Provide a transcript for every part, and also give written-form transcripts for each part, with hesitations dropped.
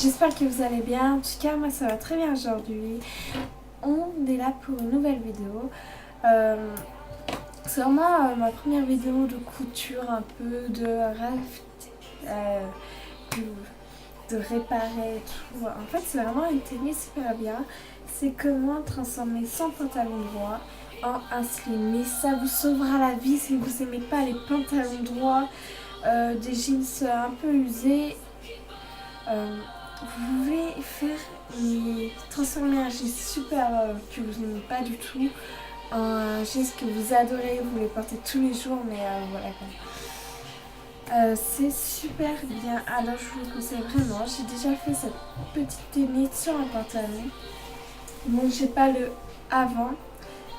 j'espère que vous allez bien. En tout cas, moi ça va très bien aujourd'hui. On est là pour une nouvelle vidéo. C'est vraiment ma première vidéo de couture, un peu de de réparer tout. En fait, c'est vraiment une technique super bien. C'est comment transformer son pantalon droit en un slim. Mais ça vous sauvera la vie si vous n'aimez pas les pantalons droits, des jeans un peu usés. Vous pouvez transformer un jean super que vous n'aimez pas du tout en un jean que vous adorez, vous les portez tous les jours, mais voilà quoi. C'est super bien, alors je vous le conseille vraiment. J'ai déjà fait cette petite technique sur un pantalon. Bon, j'ai pas le avant,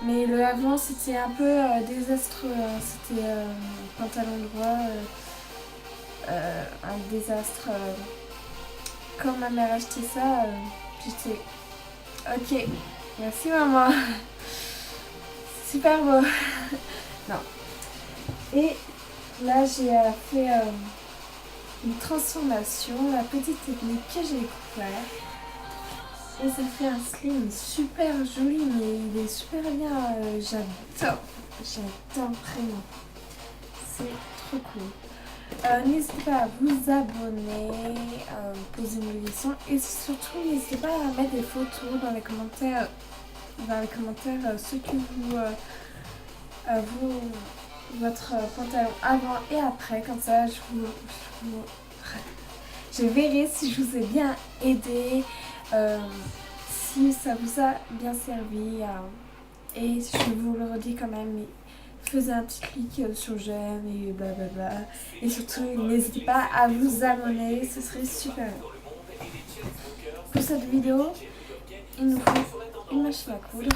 mais le avant c'était un peu désastreux. C'était pantalon droit, un désastre. Quand ma mère achetait ça, j'étais ok, merci maman, super beau. Non. Et là j'ai fait une transformation, la petite technique que j'ai découvert. Et ça fait un slim super joli, mais il est super bien. J'adore vraiment. C'est trop cool. N'hésitez pas à vous abonner, poser une question et surtout n'hésitez pas à mettre des photos dans les commentaires, ce que votre pantalon avant et après, comme ça je verrai si je vous ai bien aidé, si ça vous a bien servi, et je vous le redis quand même. Faisez un petit clic sur j'aime et blablabla. Et surtout, n'hésitez pas à vous abonner, ce serait super. Pour cette vidéo, il nous faut une machine à coudre.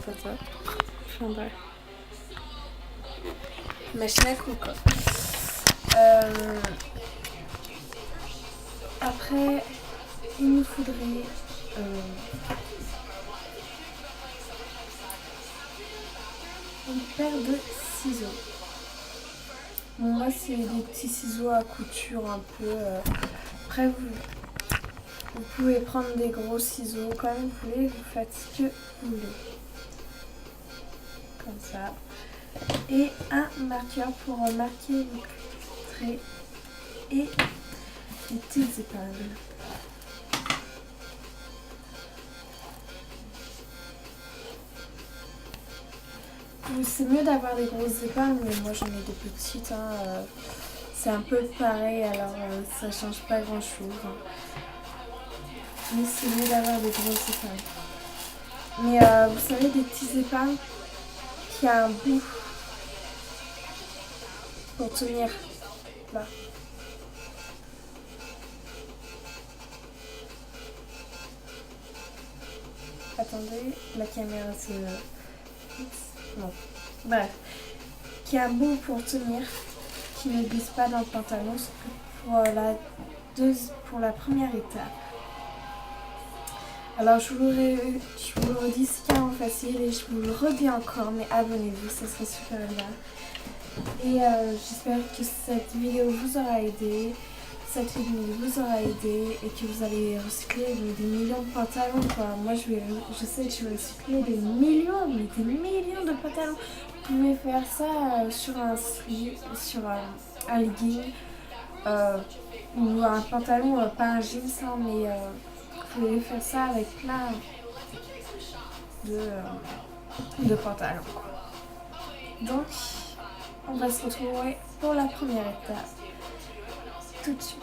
Comme ça. Enfin, machine à coudre quoi. Après, il nous faudrait une paire de ciseaux. Bon, moi c'est des petits ciseaux à couture un peu. Après vous pouvez prendre des gros ciseaux comme vous voulez, vous faites ce que vous voulez. Comme ça. Et un marqueur pour marquer vos traits et des petites épingles. C'est mieux d'avoir des grosses épingles, mais moi j'en ai des petites. C'est un peu pareil, alors ça change pas grand chose. Mais c'est mieux d'avoir des grosses épingles. Mais vous savez, des petites épingles qui a un bout pour tenir là. Attendez, la caméra se... Non. Bref. Qui a un bout pour tenir, qui ne glisse pas dans le pantalon, pour la première étape. Alors je vous le redis, c'est carrément facile et je vous le redis encore, mais abonnez-vous, ça serait super bien. Et j'espère que cette vidéo vous aura aidé, cette vidéo vous aura aidé et que vous allez recycler des millions de pantalons quoi. Moi je sais que je vais recycler des millions de pantalons. Vous pouvez faire ça sur un slip, sur un legging ou un pantalon, pas un jeans, mais vous pouvez faire ça avec plein de pantalons. Donc on va se retrouver pour la première étape tout de suite.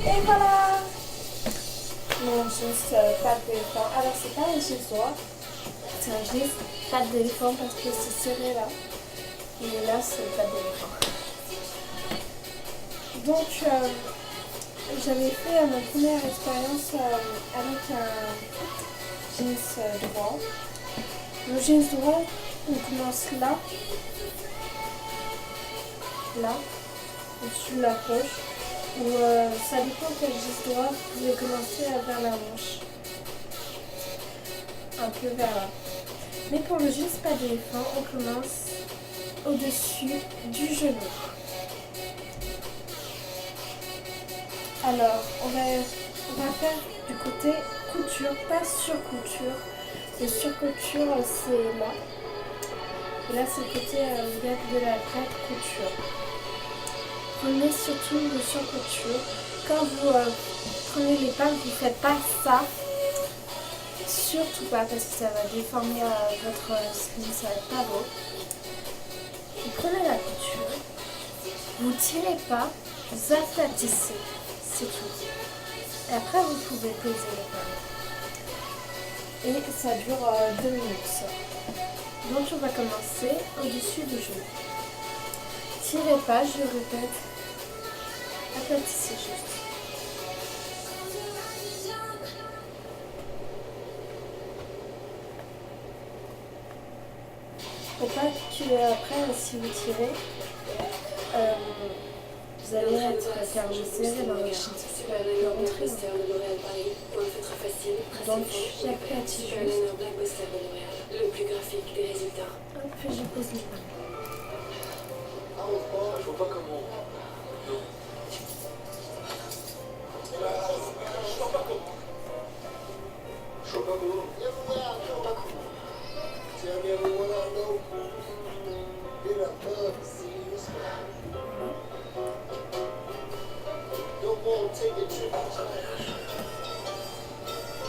Et voilà mon jeans patte d'éléphant. Alors c'est pas un jeans droit, c'est un jeans patte d'éléphant parce que c'est serré là. Et là c'est patte d'éléphant. Donc j'avais fait ma première expérience avec un jeans droit. Le jeans droit, on commence là, au-dessus de la poche. Ou ça dépend quel jeans droit, vous pouvez commencer vers la manche. un peu vers là. Mais pour le jeans pas d'éléphant, on commence au-dessus du genou. Alors, on va faire du côté couture, pas sur-couture. Le sur-couture, c'est là. Et là, c'est le côté de la vraie couture. Prenez surtout le sur-couture. Quand vous prenez les pinces, vous ne faites pas ça. Surtout pas, parce que ça va déformer votre skin, ça va être pas beau. Vous prenez la couture, vous tirez pas, vous aplatissez, c'est tout. Et après, vous pouvez poser les pinces. Et ça dure 2 minutes, ça. Donc, on va commencer au-dessus du genou. Tirez pas, je répète, aplatissez juste. Faut pas que après, si vous tirez, vous allez être carbonisé dans le jeans. Donc, j'aplatis juste. Le plus graphique des résultats. Hop, je pose les pinces. Je vois pas comment. Non. Je vois pas comment. Je vois pas comment. Le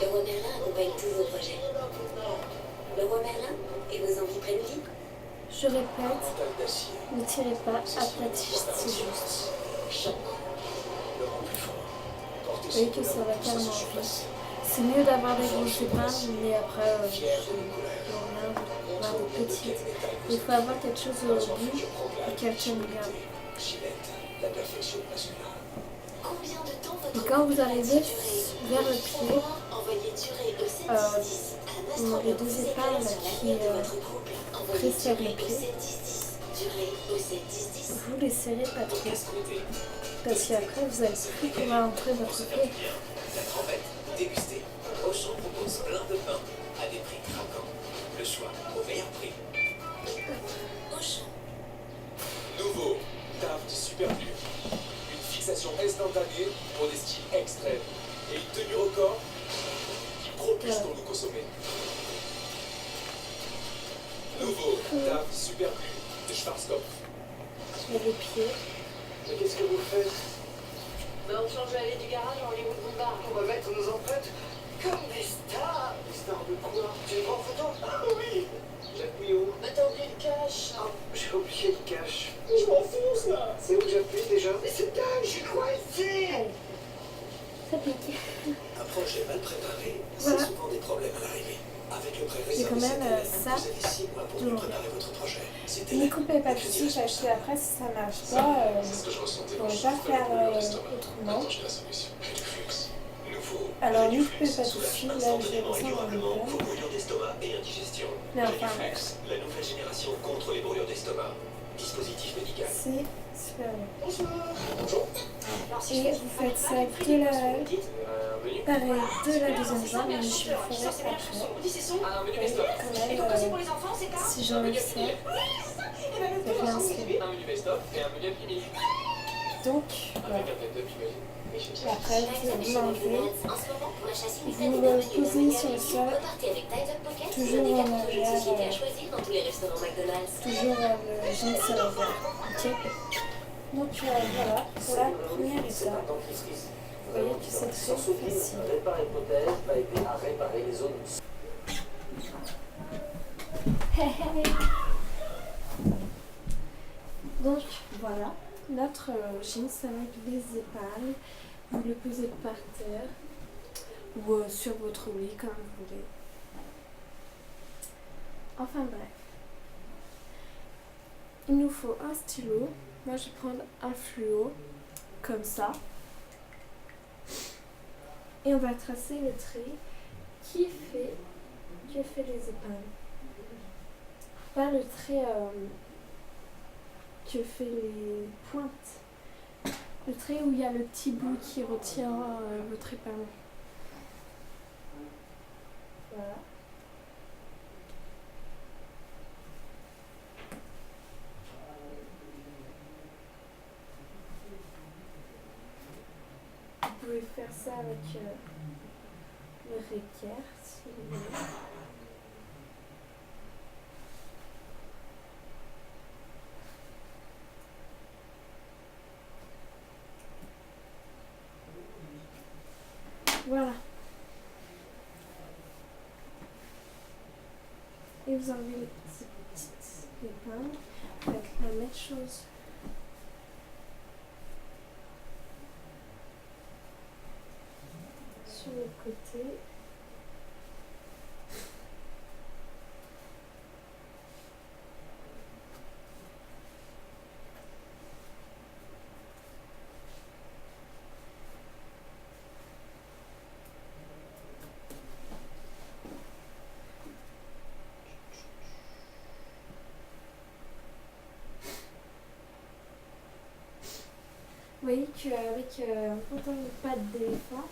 roi Merlin accompagne tous vos projets. Le roi Merlin et vos envies près de lui. Je répète, ne tirez pas, aplatissez juste. Vous voyez que ça va carrément vite. C'est mieux d'avoir des grosses épingles, mais après, avoir des petites. Il faut avoir quelque chose au bout et qu'elle tienne bien. Et quand vous arrivez vers le pied, les 2 épingles qui précèdent le pied, vous les serrez pas trop. Parce qu'après, vous allez plus pouvoir entrer votre pied. La trempette, dégustée. Auchan propose plein de pain à des prix craquants. Le choix au meilleur prix. Auchan. Nouveau, Taft Super Blue. Une fixation instantanée pour des styles extrêmes. Et une tenue record qui propulse ton look au sommet. Nouveau, Taft Super Blue de Schwarzkopf. Je mets les pieds. Mais qu'est-ce que vous faites? On change l'allée du garage en Hollywood Boulevard. On va mettre nos empreintes comme des stars. Des stars de quoi? Tu les prends en photo? Ah oui. J'appuie où? Mais t'as oublié le cash. Oh, j'ai oublié le cash. Je m'enfonce là. C'est où que j'appuie déjà? Mais c'est dingue, je suis coincé. Allez. Ça pique. Un projet mal préparé, Voilà. c'est souvent des problèmes à l'arrivée. Avec le prêt J'ai quand réservé même CTLM, ça. vous avez 6 mois pour Donc, préparer votre projet. Ne coupez pas tout de suite parce que après, si ça marche pas, C'est ce que je ressentais on quand ne je va pas souffrais faire de douleur d'estomac. autrement. Maintenant, j'ai la solution. Reduflux. Nouveau. Alors, ne Reduflux coupez pas tout de Soulage suite. Là, je vais instantanément et descendre en durablement même vos brûlures d'estomac et indigestion. Mais enfin, Reduflux, la nouvelle génération contre les brûlures d'estomac. Dispositif médical. c'est super bien. Bonjour. Et vous faites ça de la... Menu. Pareil, de la deuxième jambe, mais je le ferai après. Un menu Et best-of. quand même, si j'enlève ça, ça fait un slip. Un menu best-of et un menu Happy Meal. Donc, voilà. Avec un tête de pimeli. Et après, vous l'enlevez, En ce moment, pour la châssis vous le posez sur le sol, repartez avec Tides Up Pocket, toujours le en décapant de arrière, société à choisir dans tous les restaurants McDonald's. toujours le jeans à l'envers. Ok. Donc voilà, pour la première étape, vous voyez que c'est très facile. Réparer prothèse va aider à réparer les zones. Donc voilà, notre jeans avec les épingles, vous le posez par terre ou sur votre lit comme vous voulez. Enfin bref, il nous faut un stylo. Moi je vais prendre un fluo comme ça et on va tracer le trait qui fait les épingles. Pas le trait que fait les pointes. Le trait où il y a le petit bout qui retient votre épingle. Voilà. ça avec le réquerre, si vous voulez. Voilà. Et vous enlevez les petites épingles. Faites la même chose. Sur le côté. Vous voyez qu'avec un pantalon de pattes d'éléphant,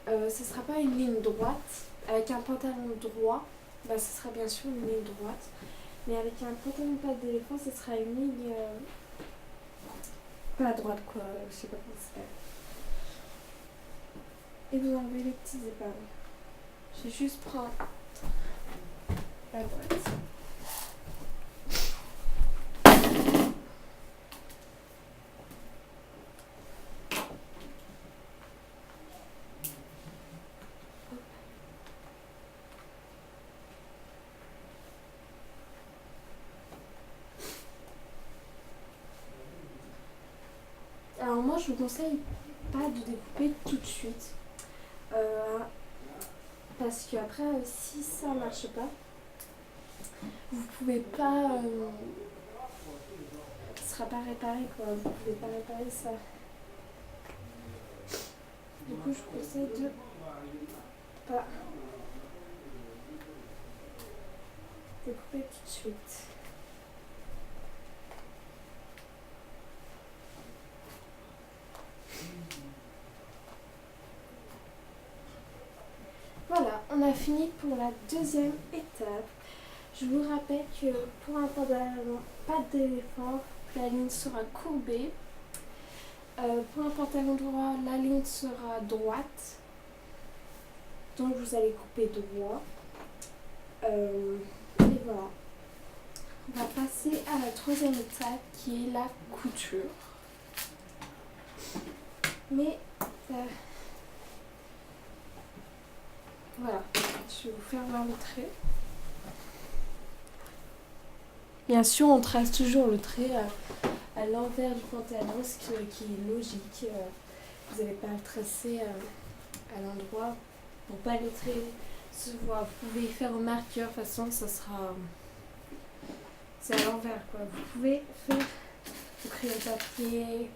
ce ne sera pas une ligne droite. Avec un pantalon droit, bah, ce sera bien sûr une ligne droite. Mais avec un pantalon de pattes d'éléphant, ce sera une ligne pas droite quoi, je sais pas comment ça s'appelle. Et vous enlevez les petites épingles. Je vais juste prendre la droite. Alors moi je vous conseille pas de découper tout de suite parce que après si ça marche pas vous pouvez pas ce sera pas réparé quoi, vous pouvez pas réparer ça. Du coup je vous conseille de pas découper tout de suite. Voilà, on a fini pour la deuxième étape. Je vous rappelle que pour un pantalon pattes d'éléphant, la ligne sera courbée. Pour un pantalon droit, la ligne sera droite. Donc vous allez couper droit. Et voilà. On va passer à la troisième étape qui est la couture. Mais voilà, je vais vous faire voir le trait. Bien sûr, on trace toujours le trait à l'envers du pantalon, ce qui est logique. Vous n'allez pas le tracer à l'endroit pour pas les traits se voient. Vous pouvez faire au marqueur, de toute façon, ça sera... c'est à l'envers, quoi. Vous pouvez faire au crayon papier,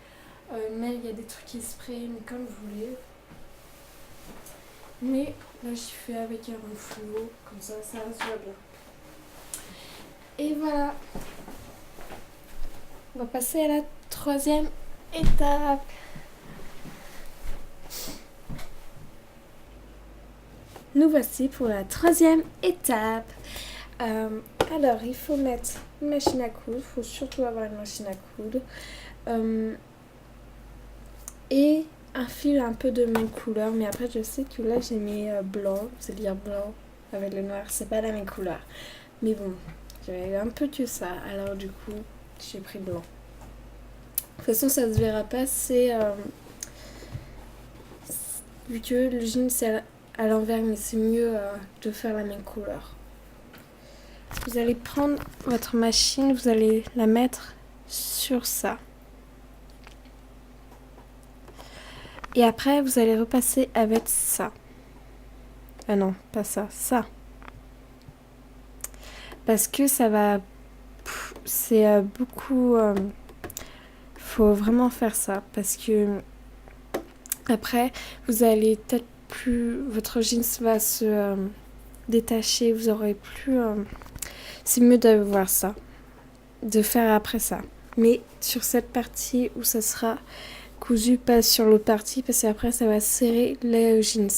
mais il y a des trucs qui se prennent comme vous voulez. Mais là, j'y fais avec un fluo, comme ça se voit bien. Et voilà. On va passer à la troisième étape. Nous voici pour la troisième étape. Alors, il faut mettre une machine à coudre. Il faut surtout avoir une machine à coudre. Et un fil un peu de même couleur. Mais après, je sais que là, j'ai mis blanc. C'est-à-dire blanc avec le noir. C'est pas la même couleur. Mais bon, j'avais un peu que ça. Alors, du coup, j'ai pris blanc. De toute façon, ça se verra pas. C'est... vu que le jean, c'est à l'envers. Mais c'est mieux de faire la même couleur. Vous allez prendre votre machine, vous allez la mettre sur ça. Et après, vous allez repasser avec ça. Ah non, pas ça, ça. Parce que ça va... c'est beaucoup... faut vraiment faire ça. Parce que... après, vous allez peut-être plus... votre jeans va se détacher. Vous aurez plus... c'est mieux de voir ça. De faire après ça. Mais sur cette partie où ça sera... cousu, pas sur l'autre partie parce qu'après ça va serrer les jeans.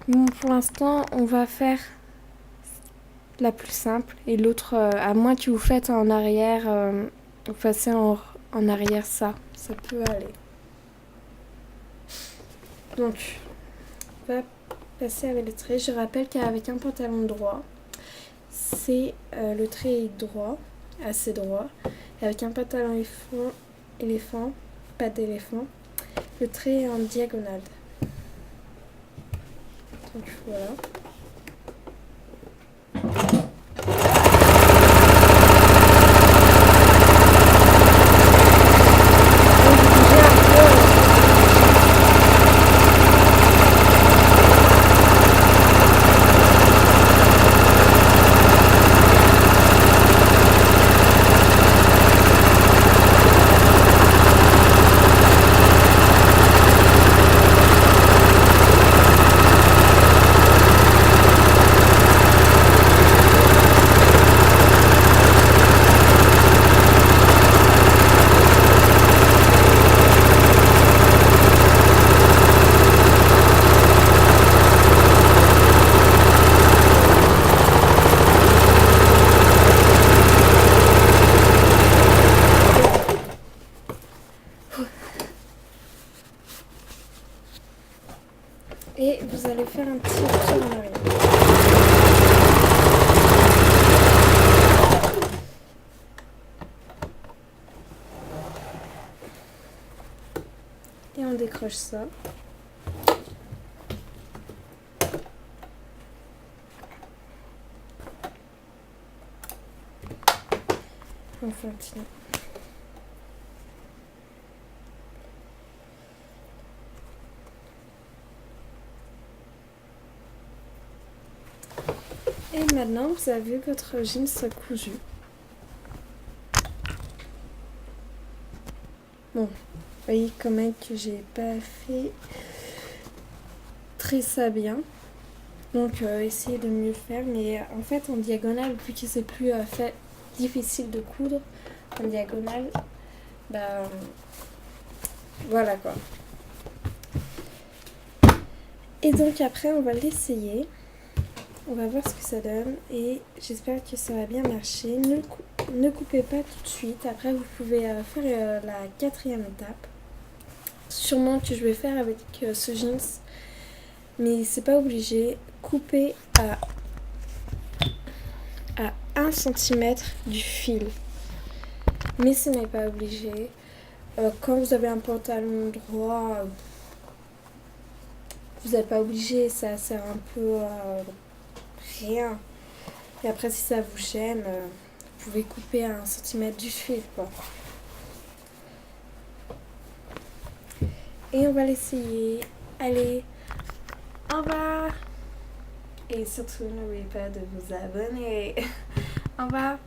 Bon, pour l'instant on va faire la plus simple et l'autre à moins que vous faites en arrière vous passez en arrière, ça peut aller. Donc, on va passer avec le trait. Je rappelle qu'avec un pantalon droit, c'est le trait est droit, assez droit. Et avec un pantalon éléphant, pas d'éléphant, le trait est en diagonale. Donc voilà. Et vous allez faire un petit retour en arrière. Et on décroche ça. On fait un petit nœud. Et maintenant, vous avez votre jeans cousu. Bon, vous voyez quand même que j'ai pas fait très ça bien. Donc, essayez de mieux faire. Mais en fait, en diagonale, vu que c'est plus difficile de coudre en diagonale, bah voilà quoi. Et donc après, on va l'essayer. On va voir ce que ça donne et j'espère que ça va bien marcher. Ne coupez pas tout de suite. Après, vous pouvez faire la 4e étape. Sûrement que je vais faire avec ce jeans. Mais c'est pas obligé. Coupez à 1 cm du fil. Mais ce n'est pas obligé. Quand vous avez un pantalon droit, vous n'êtes pas obligé. Ça sert un peu rien. Et après, si ça vous gêne, vous pouvez couper à 1 cm du fil, quoi. Et on va l'essayer. Allez, au revoir. Et surtout, n'oubliez pas de vous abonner. Au revoir.